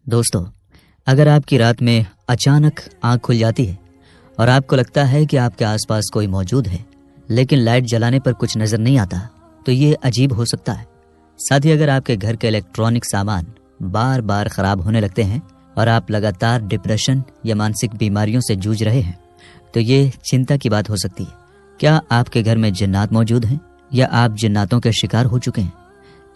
दोस्तों, अगर आपकी रात में अचानक आंख खुल जाती है और आपको लगता है कि आपके आसपास कोई मौजूद है, लेकिन लाइट जलाने पर कुछ नजर नहीं आता, तो ये अजीब हो सकता है। साथ ही अगर आपके घर के इलेक्ट्रॉनिक सामान बार बार खराब होने लगते हैं और आप लगातार डिप्रेशन या मानसिक बीमारियों से जूझ रहे हैं, तो ये चिंता की बात हो सकती है। क्या आपके घर में जिन्नात मौजूद हैं या आप जिन्नातों के शिकार हो चुके हैं?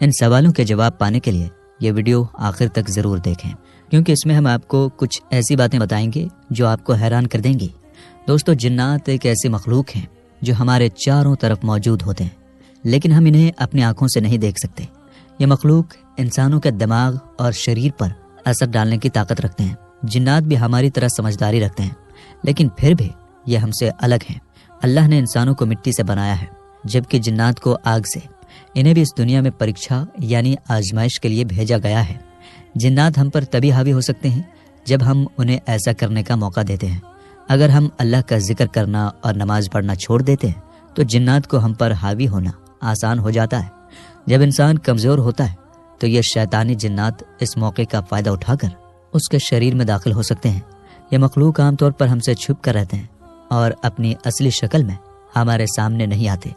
इन सवालों के जवाब पाने के लिए ये वीडियो आखिर तक ज़रूर देखें, क्योंकि इसमें हम आपको कुछ ऐसी बातें बताएंगे जो आपको हैरान कर देंगी। दोस्तों, जिन्नात एक ऐसी मखलूक हैं जो हमारे चारों तरफ मौजूद होते हैं, लेकिन हम इन्हें अपनी आंखों से नहीं देख सकते। ये मखलूक इंसानों के दिमाग और शरीर पर असर डालने की ताकत रखते हैं। जिन्नात भी हमारी तरह समझदारी रखते हैं, लेकिन फिर भी ये हमसे अलग हैं। अल्लाह ने इंसानों को मिट्टी से बनाया है, जबकि जिन्नात को आग से। इन्हें भी इस दुनिया में परीक्षा यानी आजमाइश के लिए भेजा गया है। जिन्नात हम पर तभी हावी हो सकते हैं जब हम उन्हें ऐसा करने का मौका देते हैं। अगर हम अल्लाह का जिक्र करना और नमाज पढ़ना छोड़ देते हैं, तो जिन्नात को हम पर हावी होना आसान हो जाता है। जब इंसान कमज़ोर होता है, तो ये शैतानी जिन्नात इस मौके का फ़ायदा उठाकर उसके शरीर में दाखिल हो सकते हैं। ये मखलूक आमतौर पर हमसे छुप कर रहते हैं और अपनी असली शक्ल में हमारे सामने नहीं आते।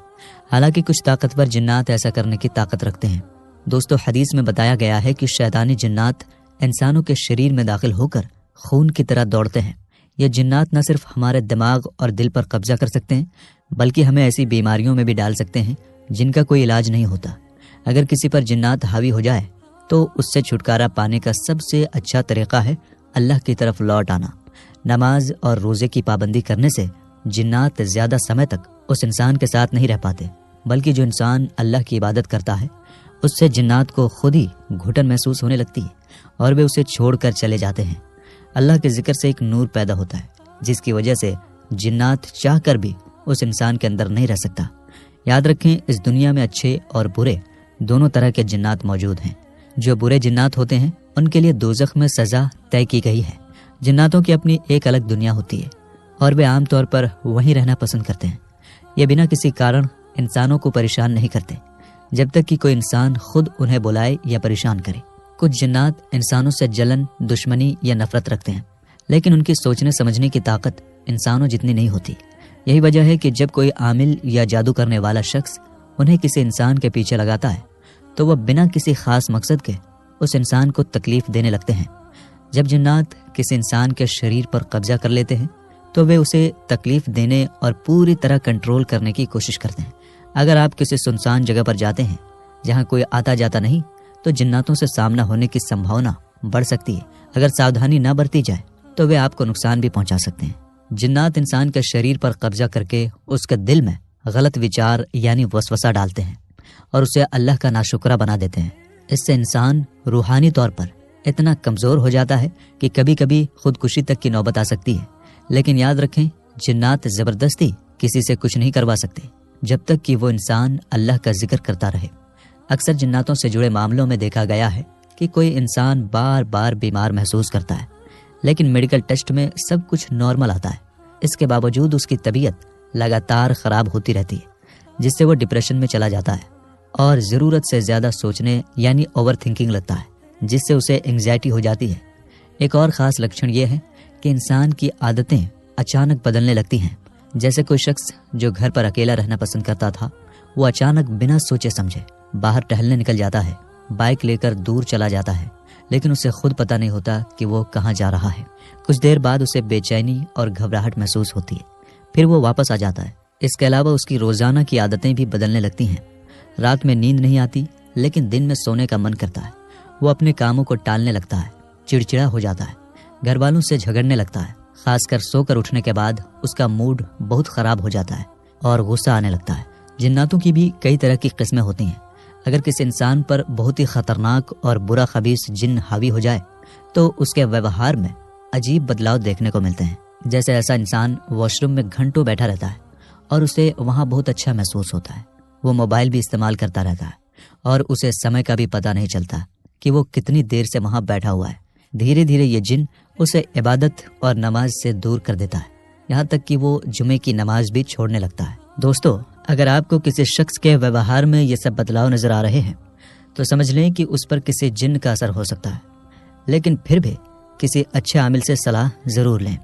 हालांकि कुछ ताकतवर जिन्नात ऐसा करने की ताकत रखते हैं। दोस्तों, हदीस में बताया गया है कि शैतानी जिन्नात इंसानों के शरीर में दाखिल होकर खून की तरह दौड़ते हैं। ये जिन्नात न सिर्फ हमारे दिमाग और दिल पर कब्जा कर सकते हैं, बल्कि हमें ऐसी बीमारियों में भी डाल सकते हैं जिनका कोई इलाज नहीं होता। अगर किसी पर जिन्नात हावी हो जाए, तो उससे छुटकारा पाने का सबसे अच्छा तरीका है अल्लाह की तरफ लौट आना। नमाज और रोज़े की पाबंदी करने से जिन्नात ज़्यादा समय तक उस इंसान के साथ नहीं रह पाते, बल्कि जो इंसान अल्लाह की इबादत करता है, उससे जिन्नात को खुद ही घुटन महसूस होने लगती है और वे उसे छोड़कर चले जाते हैं। अल्लाह के जिक्र से एक नूर पैदा होता है, जिसकी वजह से जिन्नात चाहकर भी उस इंसान के अंदर नहीं रह सकता। याद रखें, इस दुनिया में अच्छे और बुरे दोनों तरह के जिन्नात मौजूद हैं। जो बुरे जिन्नात होते हैं, उनके लिए दोज़ख में सज़ा तय की गई है। जिन्नातों की अपनी एक अलग दुनिया होती है और वे आमतौर पर वहीं रहना पसंद करते हैं। ये बिना किसी कारण इंसानों को परेशान नहीं करते, जब तक कि कोई इंसान खुद उन्हें बुलाए या परेशान करे। कुछ जिन्नात इंसानों से जलन, दुश्मनी या नफरत रखते हैं, लेकिन उनकी सोचने समझने की ताकत इंसानों जितनी नहीं होती। यही वजह है कि जब कोई आमिल या जादू करने वाला शख्स उन्हें किसी इंसान के पीछे लगाता है, तो वह बिना किसी खास मकसद के उस इंसान को तकलीफ देने लगते हैं। जब जिन्नात किसी इंसान के शरीर पर कब्जा कर लेते हैं, तो वे उसे तकलीफ देने और पूरी तरह कंट्रोल करने की कोशिश करते हैं। अगर आप किसी सुनसान जगह पर जाते हैं जहां कोई आता जाता नहीं, तो जिन्नातों से सामना होने की संभावना बढ़ सकती है। अगर सावधानी न बरती जाए, तो वे आपको नुकसान भी पहुंचा सकते हैं। जिन्नात इंसान के शरीर पर कब्जा करके उसके दिल में गलत विचार यानी वसवसा डालते हैं और उसे अल्लाह का नाशुक्रा बना देते हैं। इससे इंसान रूहानी तौर पर इतना कमज़ोर हो जाता है कि कभी कभी खुदकुशी तक की नौबत आ सकती है। लेकिन याद रखें, जिन्नात ज़बरदस्ती किसी से कुछ नहीं करवा सकते, जब तक कि वो इंसान अल्लाह का जिक्र करता रहे। अक्सर जिन्नातों से जुड़े मामलों में देखा गया है कि कोई इंसान बार बार बीमार महसूस करता है, लेकिन मेडिकल टेस्ट में सब कुछ नॉर्मल आता है। इसके बावजूद उसकी तबीयत लगातार ख़राब होती रहती है, जिससे वो डिप्रेशन में चला जाता है और ज़रूरत से ज़्यादा सोचने यानी ओवर थिंकिंग लगता है, जिससे उसे एंग्जाइटी हो जाती है। एक और ख़ास लक्षण ये है कि इंसान की आदतें अचानक बदलने लगती हैं। जैसे कोई शख्स जो घर पर अकेला रहना पसंद करता था, वो अचानक बिना सोचे समझे बाहर टहलने निकल जाता है, बाइक लेकर दूर चला जाता है, लेकिन उसे खुद पता नहीं होता कि वो कहाँ जा रहा है। कुछ देर बाद उसे बेचैनी और घबराहट महसूस होती है, फिर वो वापस आ जाता है। इसके अलावा उसकी रोज़ाना की आदतें भी बदलने लगती हैं। रात में नींद नहीं आती, लेकिन दिन में सोने का मन करता है। वो अपने कामों को टालने लगता है, चिड़चिड़ा हो जाता है, घर वालों से झगड़ने लगता है। खासकर सोकर उठने के बाद उसका मूड बहुत ख़राब हो जाता है और गुस्सा आने लगता है। जिन्नातों की भी कई तरह की किस्में होती हैं। अगर किसी इंसान पर बहुत ही खतरनाक और बुरा खबीस जिन्न हावी हो जाए, तो उसके व्यवहार में अजीब बदलाव देखने को मिलते हैं। जैसे ऐसा इंसान वॉशरूम में घंटों बैठा रहता है और उसे वहाँ बहुत अच्छा महसूस होता है। वो मोबाइल भी इस्तेमाल करता रहता है और उसे समय का भी पता नहीं चलता कि वो कितनी देर से वहाँ बैठा हुआ है। धीरे धीरे ये जिन उसे इबादत और नमाज से दूर कर देता है, यहाँ तक कि वो जुमे की नमाज भी छोड़ने लगता है। दोस्तों, अगर आपको किसी शख्स के व्यवहार में ये सब बदलाव नजर आ रहे हैं, तो समझ लें कि उस पर किसी जिन्न का असर हो सकता है। लेकिन फिर भी किसी अच्छे आमिल से सलाह ज़रूर लें।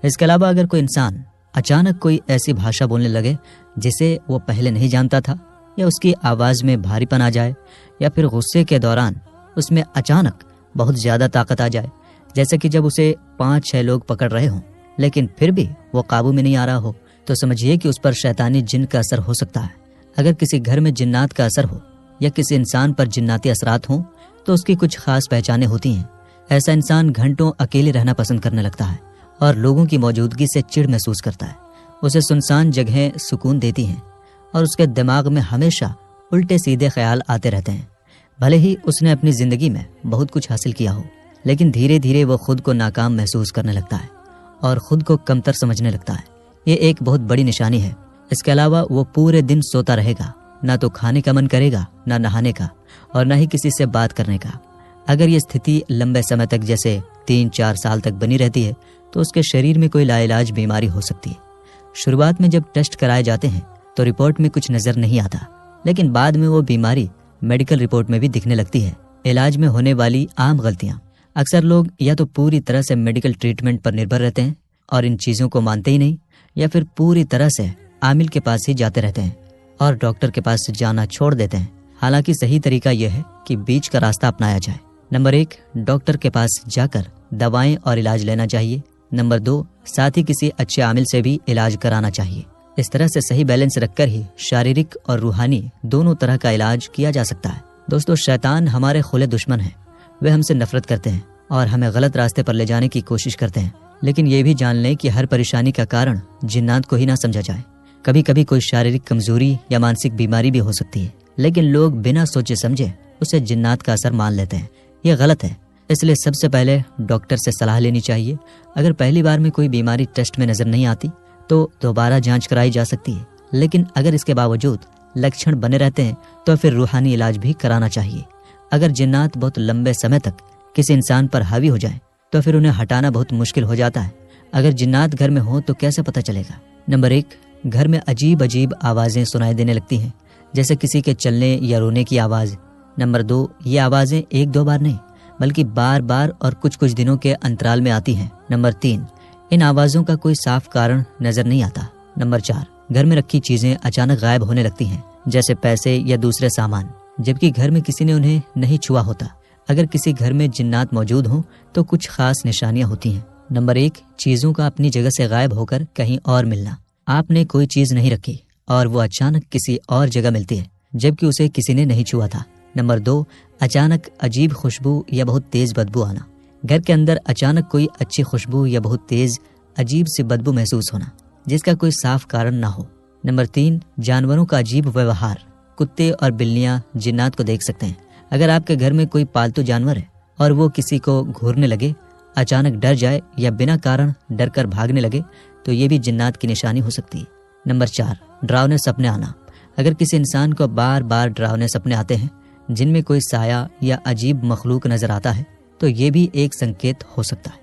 इसके अलावा अगर कोई इंसान अचानक कोई ऐसी भाषा बोलने लगे जिसे वो पहले नहीं जानता था, या उसकी आवाज़ में भारीपन आ जाए, या फिर गुस्से के दौरान उसमें अचानक बहुत ज़्यादा ताकत आ जाए, जैसे कि जब उसे 5-6 लोग पकड़ रहे हों लेकिन फिर भी वो काबू में नहीं आ रहा हो, तो समझिए कि उस पर शैतानी जिन का असर हो सकता है। अगर किसी घर में जिन्नात का असर हो या किसी इंसान पर जिन्नाती असरात हों तो उसकी कुछ खास पहचानें होती हैं। ऐसा इंसान घंटों अकेले रहना पसंद करने लगता है और लोगों की मौजूदगी से चिढ़ महसूस करता है। उसे सुनसान जगहें सुकून देती हैं और उसके दिमाग में हमेशा उल्टे सीधे ख्याल आते रहते हैं। भले ही उसने अपनी ज़िंदगी में बहुत कुछ हासिल किया हो, लेकिन धीरे धीरे वो खुद को नाकाम महसूस करने लगता है और खुद को कमतर समझने लगता है। ये एक बहुत बड़ी निशानी है। इसके अलावा वो पूरे दिन सोता रहेगा, ना तो खाने का मन करेगा, ना नहाने का, और ना ही किसी से बात करने का। अगर ये स्थिति लंबे समय तक जैसे 3-4 साल तक बनी रहती है तो उसके शरीर में कोई लाइलाज बीमारी हो सकती है। शुरुआत में जब टेस्ट कराए जाते हैं तो रिपोर्ट में कुछ नज़र नहीं आता, लेकिन बाद में वो बीमारी मेडिकल रिपोर्ट में भी दिखने लगती है। इलाज में होने वाली आम गलतियाँ: अक्सर लोग या तो पूरी तरह से मेडिकल ट्रीटमेंट पर निर्भर रहते हैं और इन चीज़ों को मानते ही नहीं, या फिर पूरी तरह से आमिल के पास ही जाते रहते हैं और डॉक्टर के पास जाना छोड़ देते हैं। हालांकि सही तरीका यह है कि बीच का रास्ता अपनाया जाए। नंबर 1, डॉक्टर के पास जाकर दवाएं और इलाज लेना चाहिए। नंबर 2, साथ ही किसी अच्छे आमिल से भी इलाज कराना चाहिए। इस तरह से सही बैलेंस रखकर ही शारीरिक और रूहानी दोनों तरह का इलाज किया जा सकता है। दोस्तों, शैतान हमारे खुले दुश्मन हैं। वे हमसे नफरत करते हैं और हमें गलत रास्ते पर ले जाने की कोशिश करते हैं। लेकिन ये भी जान लें कि हर परेशानी का कारण जिन्नात को ही ना समझा जाए। कभी कभी कोई शारीरिक कमजोरी या मानसिक बीमारी भी हो सकती है, लेकिन लोग बिना सोचे समझे उसे जिन्नात का असर मान लेते हैं। ये गलत है। इसलिए सबसे पहले डॉक्टर से सलाह लेनी चाहिए। अगर पहली बार में कोई बीमारी टेस्ट में नजर नहीं आती तो दोबारा जांच कराई जा सकती है, लेकिन अगर इसके बावजूद लक्षण बने रहते हैं तो फिर रूहानी इलाज भी कराना चाहिए। अगर जिन्नात बहुत लंबे समय तक किसी इंसान पर हावी हो जाए तो फिर उन्हें हटाना बहुत मुश्किल हो जाता है। अगर जिन्नात घर में हो तो कैसे पता चलेगा? नंबर 1, घर में अजीब अजीब आवाज़ें सुनाई देने लगती हैं, जैसे किसी के चलने या रोने की आवाज़। नंबर 2, ये आवाज़ें 1-2 बार नहीं बल्कि बार बार और कुछ कुछ दिनों के अंतराल में आती हैं। नंबर 3, इन आवाज़ों का कोई साफ कारण नजर नहीं आता। नंबर 4, घर में रखी चीजें अचानक गायब होने लगती हैं, जैसे पैसे या दूसरे सामान, जबकि घर में किसी ने उन्हें नहीं छुआ होता। अगर किसी घर में जिन्नात मौजूद हों तो कुछ खास निशानियां होती हैं। नंबर 1, चीजों का अपनी जगह से गायब होकर कहीं और मिलना। आपने कोई चीज नहीं रखी और वो अचानक किसी और जगह मिलती है जबकि उसे किसी ने नहीं छुआ था। नंबर 2, अचानक अजीब खुशबू या बहुत तेज बदबू आना। घर के अंदर अचानक कोई अच्छी खुशबू या बहुत तेज अजीब सी बदबू महसूस होना जिसका कोई साफ कारण ना हो। नंबर 3, जानवरों का अजीब व्यवहार। कुत्ते और बिल्लियां जिन्नात को देख सकते हैं। अगर आपके घर में कोई पालतू जानवर है और वो किसी को घूरने लगे, अचानक डर जाए या बिना कारण डर कर भागने लगे तो ये भी जिन्नात की निशानी हो सकती है। नंबर 4, डरावने सपने आना। अगर किसी इंसान को बार बार डरावने सपने आते हैं जिनमें कोई साया या अजीब मखलूक नजर आता है तो ये भी एक संकेत हो सकता है।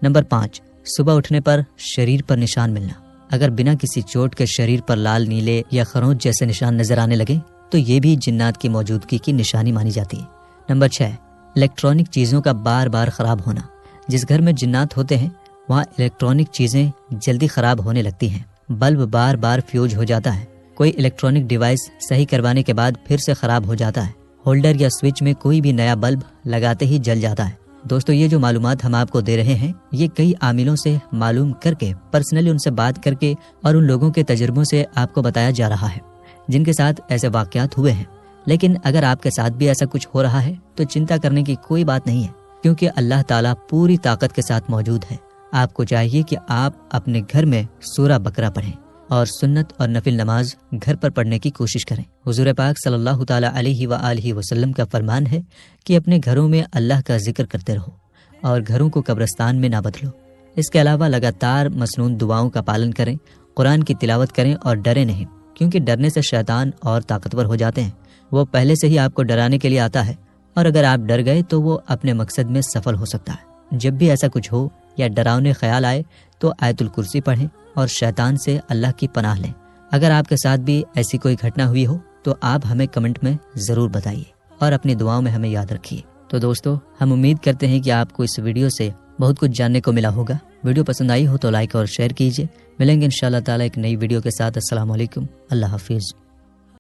नंबर 5, सुबह उठने पर शरीर पर निशान मिलना। अगर बिना किसी चोट के शरीर पर लाल, नीले या खरोंच जैसे निशान नजर आने लगे तो ये भी जिन्नात की मौजूदगी की निशानी मानी जाती है। नंबर 6, इलेक्ट्रॉनिक चीज़ों का बार बार खराब होना। जिस घर में जिन्नात होते हैं वहाँ इलेक्ट्रॉनिक चीज़ें जल्दी खराब होने लगती हैं। बल्ब बार बार फ्यूज हो जाता है। कोई इलेक्ट्रॉनिक डिवाइस सही करवाने के बाद फिर से खराब हो जाता है। होल्डर या स्विच में कोई भी नया बल्ब लगाते ही जल जाता है। दोस्तों, ये जो मालूमात हम आपको दे रहे हैं ये कई आमिलों से मालूम करके, पर्सनली उनसे बात करके और उन लोगों के तजुर्बों से आपको बताया जा रहा है जिनके साथ ऐसे वाकयात हुए हैं। लेकिन अगर आपके साथ भी ऐसा कुछ हो रहा है तो चिंता करने की कोई बात नहीं है, क्योंकि अल्लाह ताला पूरी ताकत के साथ मौजूद है। आपको चाहिए कि आप अपने घर में सूरा बकरा पढ़ें और सुन्नत और नफिल नमाज घर पर पढ़ने की कोशिश करें। हुजूर पाक सल्लल्लाहु ताला अलैहि व आलिहि वसल्लम का फरमान है कि अपने घरों में अल्लाह का जिक्र करते रहो और घरों को कब्रिस्तान में ना बदलो। इसके अलावा लगातार मसनून दुआओं का पालन करें, कुरान की तिलावत करें और डरे नहीं, क्योंकि डरने से शैतान और ताकतवर हो जाते हैं। वो पहले से ही आपको डराने के लिए आता है और अगर आप डर गए तो वो अपने मकसद में सफल हो सकता है। जब भी ऐसा कुछ हो या डरावने ख्याल आए तो आयतुल कुर्सी पढ़ें और शैतान से अल्लाह की पनाह लें। अगर आपके साथ भी ऐसी कोई घटना हुई हो तो आप हमें कमेंट में ज़रूर बताइए और अपनी दुआओं में हमें याद रखिए। तो दोस्तों, हम उम्मीद करते हैं कि आपको इस वीडियो से बहुत कुछ जानने को मिला होगा। वीडियो पसंद आई हो तो लाइक और शेयर कीजिए। मिलेंगे इंशाअल्लाह ताला एक नई वीडियो के साथ। अस्सलाम वालेकुम, अल्लाह हाफिज़।